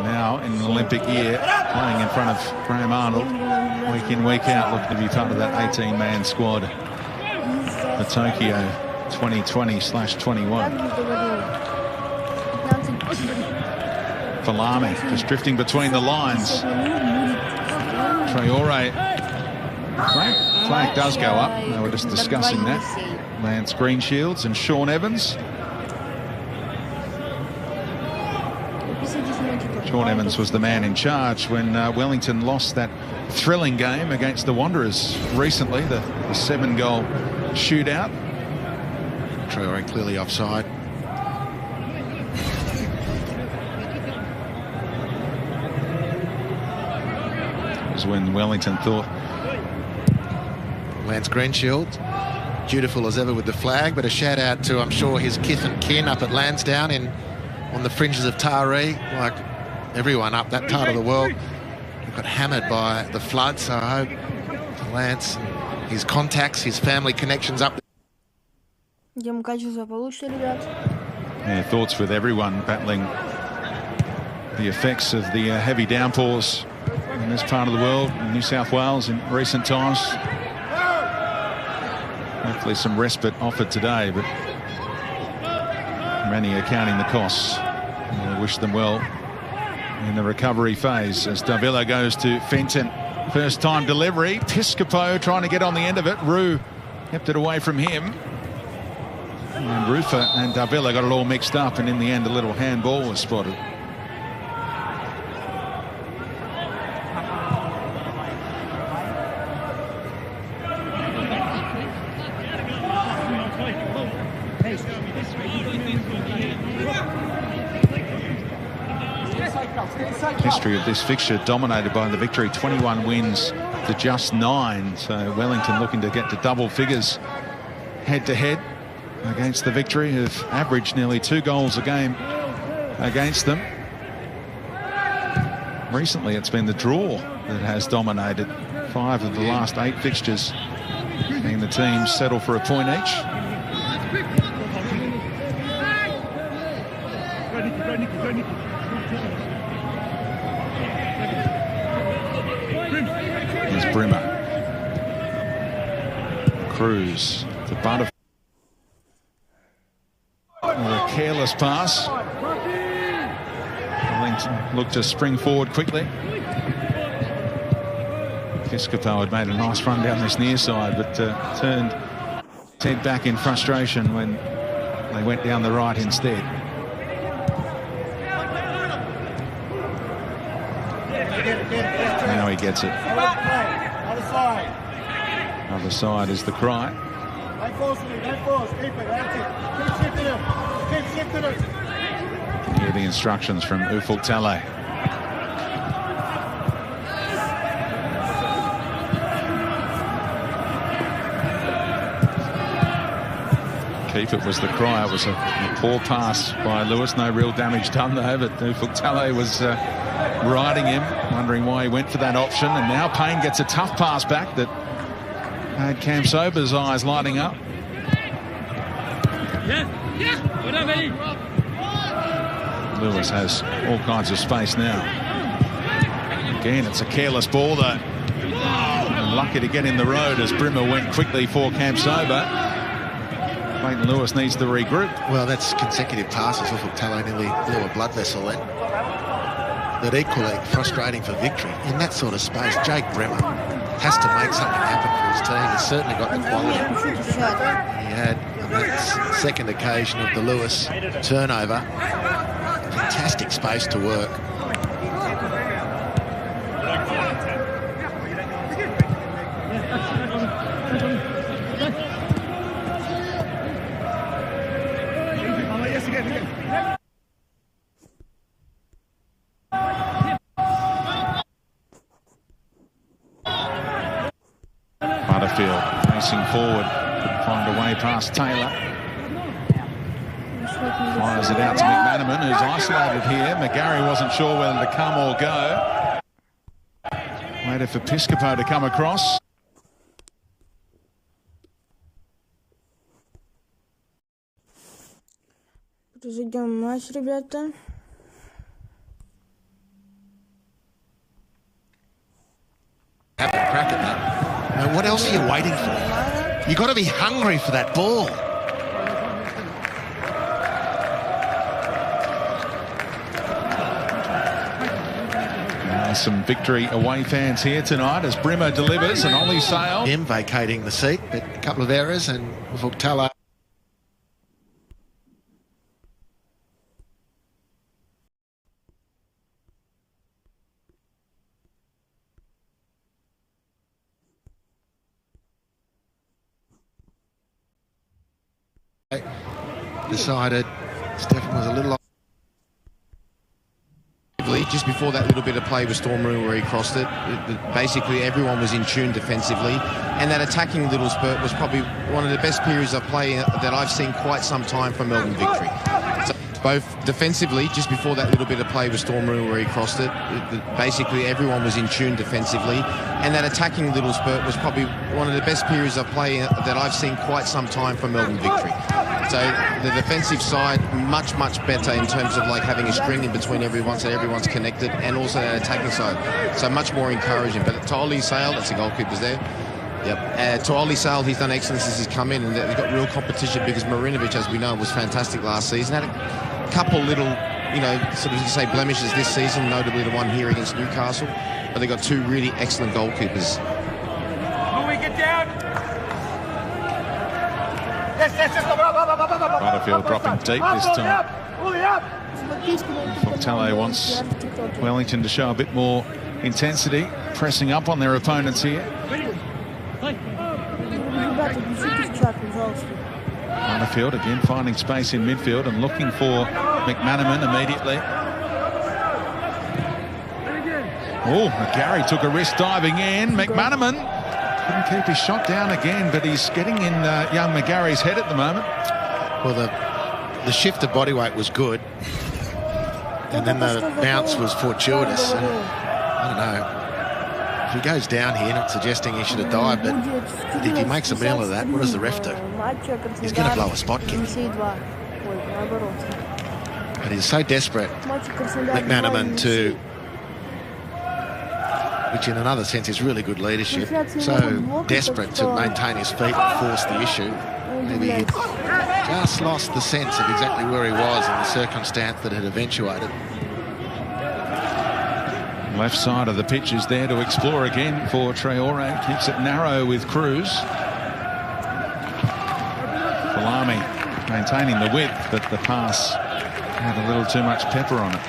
now in an Olympic year, playing in front of Graham Arnold, week in, week out, looking to be part of that 18-man squad for Tokyo 2020/21. Falame just drifting between the lines. Traore. Flag does go up. They were just discussing that. Lance Greenshields and Sean Evans. Sean Evans was the man in charge when Wellington lost that thrilling game against the Wanderers recently, the 7-goal shootout. Traore clearly offside. It was when Wellington thought. Lance Greenshield, dutiful as ever with the flag, but a shout out to, I'm sure, his kith and kin up at Lansdowne on the fringes of Taree, like everyone up that part of the world. Got hammered by the flood, so I hope Lance, his contacts, his family connections up. Yeah, thoughts with everyone battling the effects of the heavy downpours in this part of the world, in New South Wales in recent times. Hopefully some respite offered today, but many are counting the costs. We wish them well in the recovery phase as Davila goes to Fenton. First time delivery. Piscopo trying to get on the end of it. Rue kept it away from him. And Rufa and Davila got it all mixed up, and in the end a little handball was spotted. History of this fixture dominated by the Victory, 21 wins to just 9. So Wellington looking to get to double figures head-to-head against the Victory, who've averaged nearly 2 goals a game against them. Recently it's been the draw that has dominated 5 of the last 8 fixtures, seeing the teams settle for a point each. Here's Brimmer. Cruz to Butterfield. A careless pass. Wellington looked to spring forward quickly. Piscopo had made a nice run down this near side, but turned his head back in frustration when they went down the right instead. Now he gets it. Other side is the cry. Hear the instructions from Ufuk Talay. Keep it was the cry. It was a poor pass by Lewis. No real damage done though, but Ufuk Talay was riding him, wondering why he went for that option. And now Payne gets a tough pass back that had Cam Sober's eyes lighting up. Lewis has all kinds of space now. Again, it's a careless ball though. Lucky to get in the road as Brimmer went quickly for Cam Sober. Clayton Lewis needs to regroup. Well, that's consecutive passes. Ufuk Talay nearly blew a blood vessel then. But equally frustrating for Victory. In that sort of space, Jake Brimmer has to make something happen for his team. He's certainly got the quality. He had on that second occasion of the Lewis turnover. Fantastic space to work. Butterfield racing forward, couldn't find a way past Taylor. Fires it out to McManaman, who's isolated here. McGarry wasn't sure whether to come or go. Waited for Piscopo to come across. Разойдем матч, ребята. And what else are you waiting for? You've got to be hungry for that ball. Some victory away fans here tonight as Brimmer delivers and Ollie Sale. Him vacating the seat, but a couple of errors and Vuktala. Decided Stefan was a little... Just before that little bit of play with Storm Room where he crossed it, basically everyone was in tune defensively, and that attacking little spurt was probably one of the best periods of play that I've seen quite some time from Melbourne Victory. So both defensively, just before that little bit of play with Storm Room where he crossed it, basically everyone was in tune defensively, and that attacking little spurt was probably one of the best periods of play that I've seen quite some time from Melbourne Victory. So the defensive side much better in terms of like having a string in between everyone, so everyone's connected, and also the attacking side, so much more encouraging. But to Ollie Sale, that's the goalkeepers there. Yep. To Ollie Sale, he's done excellent since he's come in, and they've got real competition because Marinovic, as we know, was fantastic last season. Had a couple little, you know, sort of you say blemishes this season, notably the one here against Newcastle. But they got two really excellent goalkeepers. When we get down. Butterfield dropping deep this time. Fontale wants Wellington to show a bit more intensity, pressing up on their opponents here. Butterfield again finding space in midfield and looking for McManaman immediately. Oh, McGarry took a risk diving in. McManaman couldn't keep his shot down again, but he's getting in young McGarry's head at the moment. Well, the shift of body weight was good, and then the bounce was fortuitous. And I don't know. If he goes down here, not suggesting he should have dived, but if he makes a meal of that, what does the ref do? He's going to blow a spot kick. But he's so desperate, McManaman, to... which in another sense is really good leadership, so desperate to maintain his feet and force the issue. Maybe he just lost the sense of exactly where he was and the circumstance that had eventuated. Left side of the pitch is there to explore again for Traore. Keeps it narrow with Cruz. Salami maintaining the width, but the pass had a little too much pepper on it.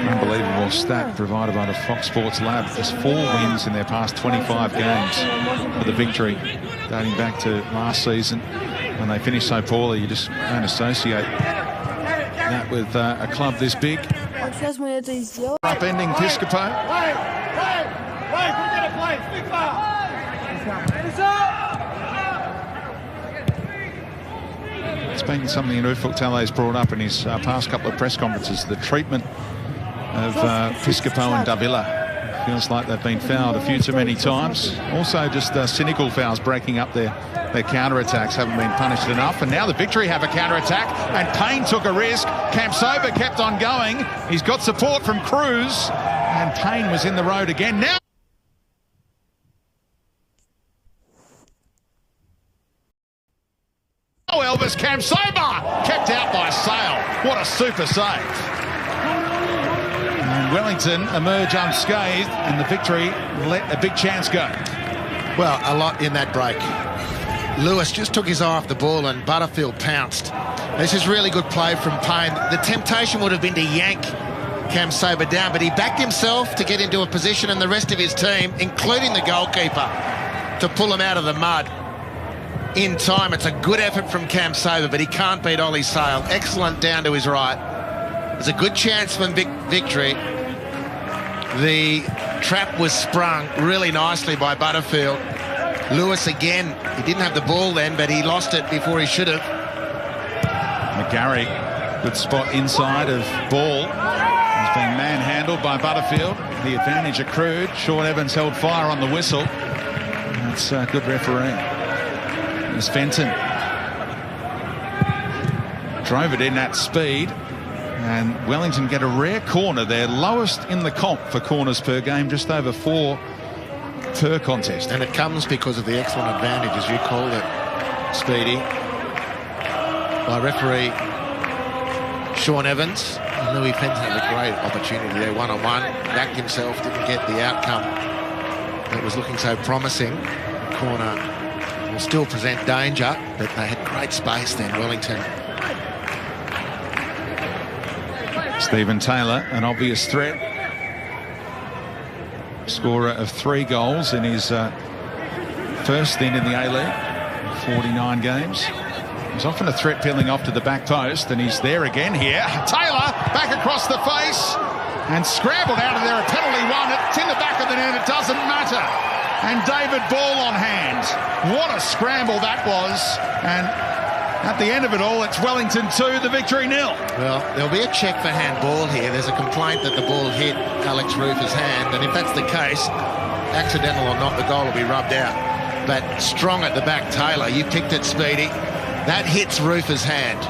Unbelievable stat provided by the Fox Sports Lab. There's 4 wins in their past 25 games for the Victory, dating back to last season when they finished so poorly. You just don't associate that with a club this big. Upending Piscopo. It's been something that Fontale has brought up in his past couple of press conferences, the treatment of Piscopo and Davila. Feels like they've been fouled a few too many times. Also just cynical fouls breaking up their counter-attacks haven't been punished enough. And now the Victory have a counter-attack, and Payne took a risk. Campsoba kept on going. He's got support from Cruz, and Payne was in the road again. Now Elvis Campsoba kept out by Sale. What a super save. And Wellington emerge unscathed, and the Victory let a big chance go. Well, a lot in that break. Lewis just took his eye off the ball and Butterfield pounced. This is really good play from Payne. The temptation would have been to yank Campsoba down, but he backed himself to get into a position, and the rest of his team, including the goalkeeper, to pull him out of the mud in time. It's a good effort from Campsoba, but he can't beat Ollie Sale. Excellent down to his right. There's a good chance for Victory. The trap was sprung really nicely by Butterfield. Lewis again, he didn't have the ball then, but he lost it before he should have. McGarry, good spot inside of ball. He's been manhandled by Butterfield. The advantage accrued. Sean Evans held fire on the whistle. That's good refereeing. There's Fenton. drove it in at speed. And Wellington get a rare corner. They're lowest in the comp for corners per game, just over 4 per contest. And it comes because of the excellent advantage, as you call it, Speedy, by referee Sean Evans. Louis Fenton had a great opportunity there, one-on-one. Backed himself, didn't get the outcome that was looking so promising. Corner will still present danger, but they had great space then, Wellington. Stephen Taylor, an obvious threat. Scorer of 3 goals in his first stint in the A-League, 49 games. He's often a threat peeling off to the back post, and he's there again here. Taylor back across the face and scrambled out of there. A penalty one. It's in the back of the net. It doesn't matter. And David Ball on hand. What a scramble that was. And at the end of it all, it's Wellington 2, the victory 0. Well, there'll be a check for handball here. There's a complaint that the ball hit Alex Rufer's hand, and if that's the case, accidental or not, the goal will be rubbed out. But strong at the back, Taylor. You picked it, Speedy. That hits Rufer's hand.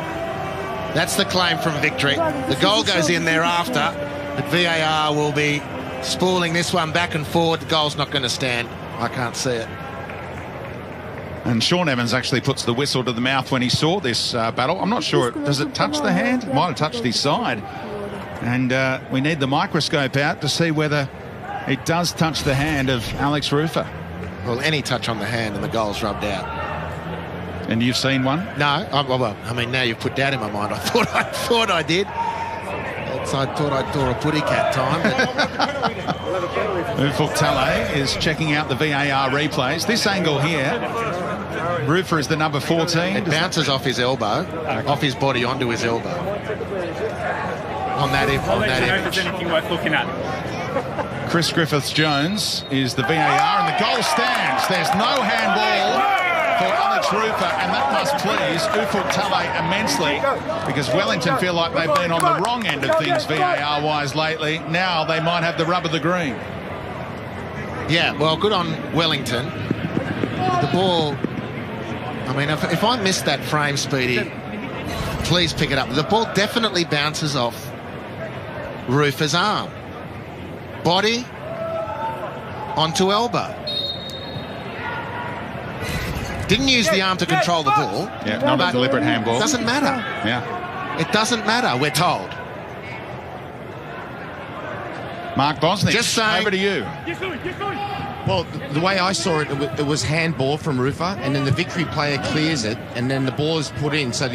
That's the claim from victory. The goal goes in thereafter, but VAR will be spooling this one back and forward. The goal's not going to stand. I can't see it. And Sean Evans actually puts the whistle to the mouth when he saw this battle. I'm not sure, does it touch the hand? It might have touched his side. And we need the microscope out to see whether it does touch the hand of Alex Rufer. Well, any touch on the hand and the goal's rubbed out. And you've seen one? No, well, I mean, now you've put doubt in my mind. I thought I did. I thought I'd draw a putty cat time. Ufuk Talay is checking out the VAR replays. This angle here, Rufer is the number 14. It bounces off his elbow, off his body onto his elbow. On that image. There's anything worth looking at. Chris Griffiths-Jones is the VAR, and the goal stands. There's no handball for Alex Rufer, and that must please Ufuk Talay immensely, because Wellington feel like they've been on the wrong end of things VAR-wise lately. Now they might have the rub of the green. Yeah, well, good on Wellington. The ball, I mean, if I missed that frame, Speedy, please pick it up. The ball definitely bounces off Rufer's arm. Body onto elbow. Didn't use the arm to control the ball. Yeah, not a deliberate handball. Doesn't matter. Yeah. It doesn't matter, we're told. Mark Bosnick, Just saying. over to you. Well, the way I saw it, it was handball from Rufer, and then the victory player clears it, and then the ball is put in. So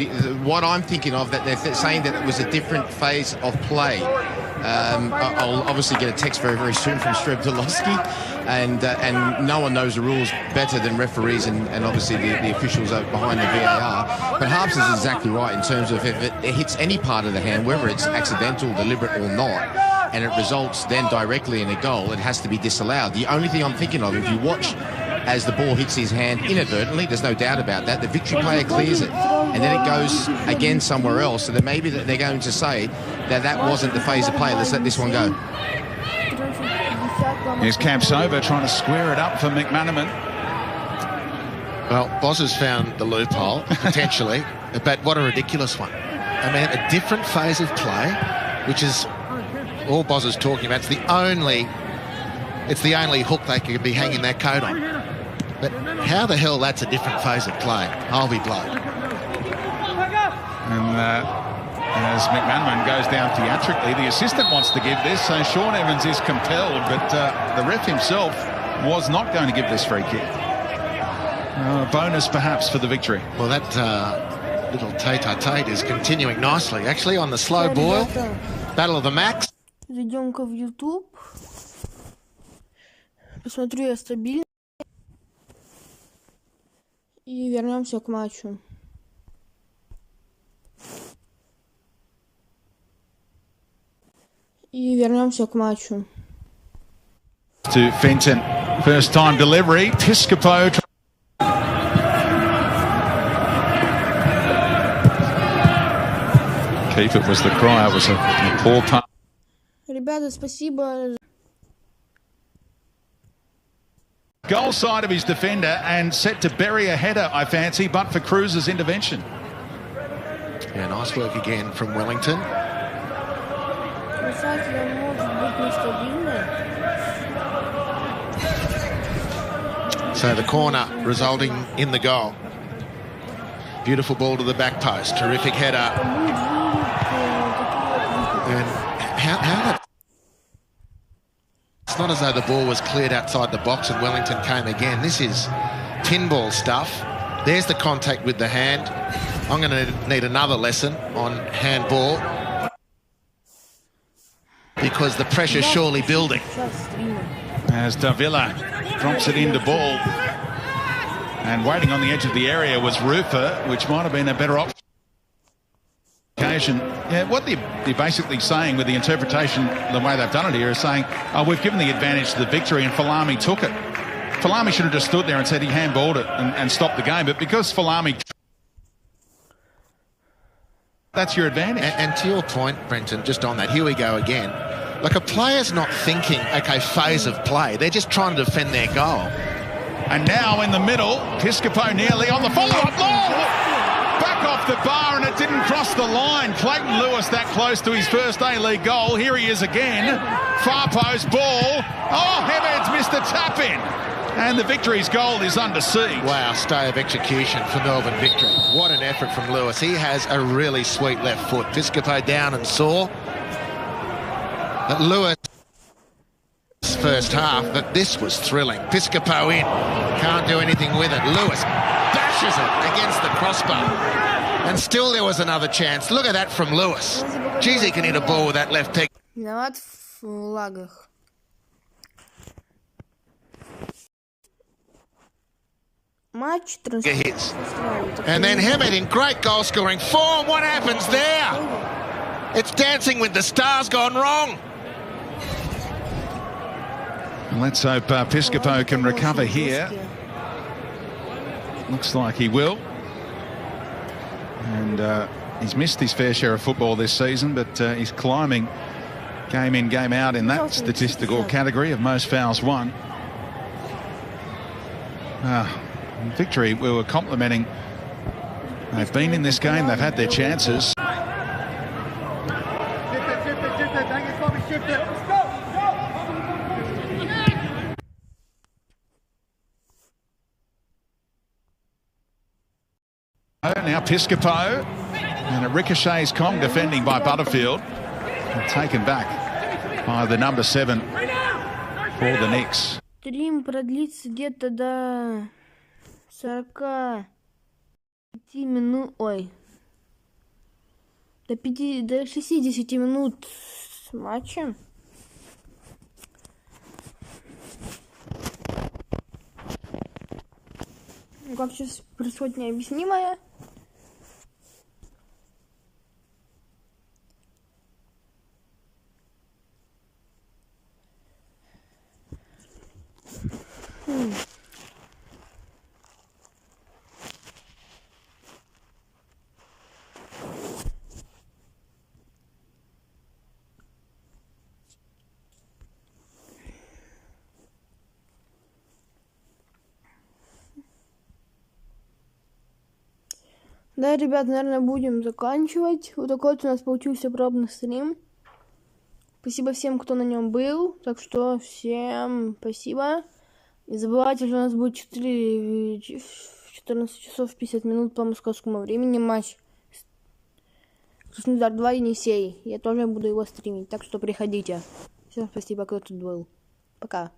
what I'm thinking of, that they're saying that it was a different phase of play. I'll obviously get a text very, very soon from Strebdolowski, and no one knows the rules better than referees and obviously the officials behind the VAR. But Harps is exactly right in terms of if it hits any part of the hand, whether it's accidental, deliberate or not, and it results then directly in a goal, it has to be disallowed. The only thing I'm thinking of, if you watch as the ball hits his hand inadvertently, there's no doubt about that, the victory player clears it, and then it goes again somewhere else, so then maybe they're going to say that wasn't the phase of play, let's let this one go. Here's Campsover trying to square it up for McManaman. Well, Boz has found the loophole, potentially, but what a ridiculous one. I mean, a different phase of play, which is all Boz is talking about. It's the only hook they could be hanging their coat on. But how the hell that's a different phase of play? I'll be blowed. And as McManaman goes down theatrically, the assistant wants to give this, so Sean Evans is compelled, but the ref himself was not going to give this free kick. A bonus perhaps for the victory. Well, that little tete-a-tete is continuing nicely. Actually, on the slow boil, Battle of the Max. Зайдем-ка в YouTube. Посмотрю я стабильно. И вернемся к матчу. To Fenton, first time delivery. Piscopo. Keep it was the cry. It was a poor punt. Ребята, спасибо. Goal side of his defender and set to bury a header, I fancy, but for Cruz's intervention. Yeah, nice work again from Wellington. Писатель может быть нестабильный. So the corner resulting in the goal. Beautiful ball to the back post. Terrific header. And how it's not as though the ball was cleared outside the box and Wellington came again. This is tin ball stuff. There's the contact with the hand. I'm going to need another lesson on handball because the pressure's surely building. As Davila drops it into ball. And waiting on the edge of the area was Rufer, which might have been a better option. Yeah, what they're basically saying with the interpretation, the way they've done it here, is saying, oh, we've given the advantage to the victory and Falami took it. Falami should have just stood there and said he handballed it and stopped the game. But because Falami... That's your advantage. And to your point, Brenton, just on that, here we go again. Like a player's not thinking, okay, phase of play. They're just trying to defend their goal. And now in the middle, Piscopo nearly on the follow-up ball. Back off the bar and it didn't cross the line. Clayton Lewis that close to his first A-League goal. Here he is again. Far post ball. Oh, Hemed's missed a tap-in. And the victory's goal is under siege. Wow, stay of execution for Melbourne victory. What an effort from Lewis. He has a really sweet left foot. Piscopo down and sore. But Lewis... first half, but this was thrilling. Piscopo in, can't do anything with it. Lewis bashes it against the crossbar, and still there was another chance. Look at that from Lewis. Geez, he can hit a ball with that left peg. Виноват в лагах. Матч Hits. And then Hemed in great goal scoring form. What happens there? It's Dancing with the Stars gone wrong. Let's hope Piscopo can recover here. Looks like he will. And he's missed his fair share of football this season, but he's climbing game in, game out in that statistical category of most fouls won. Victory, we were complimenting. They've been in this game, they've had their chances. Now Piscopo, and it ricochets Kong defending by Butterfield, and taken back by the number 7 for the Knicks. Стрим продлится где-то до 45 минут, ой, до 60 минут с матчем. Как сейчас происходит необъяснимое. Да, ребят, наверное, будем заканчивать. Вот такой вот у нас получился пробный стрим. Спасибо всем, кто на нем был. Так что всем спасибо. Не забывайте, что у нас будет 14 часов 50 минут по московскому времени матч. Краснодар 2 Енисей. Я тоже буду его стримить. Так что приходите. Всем спасибо, кто тут был. Пока.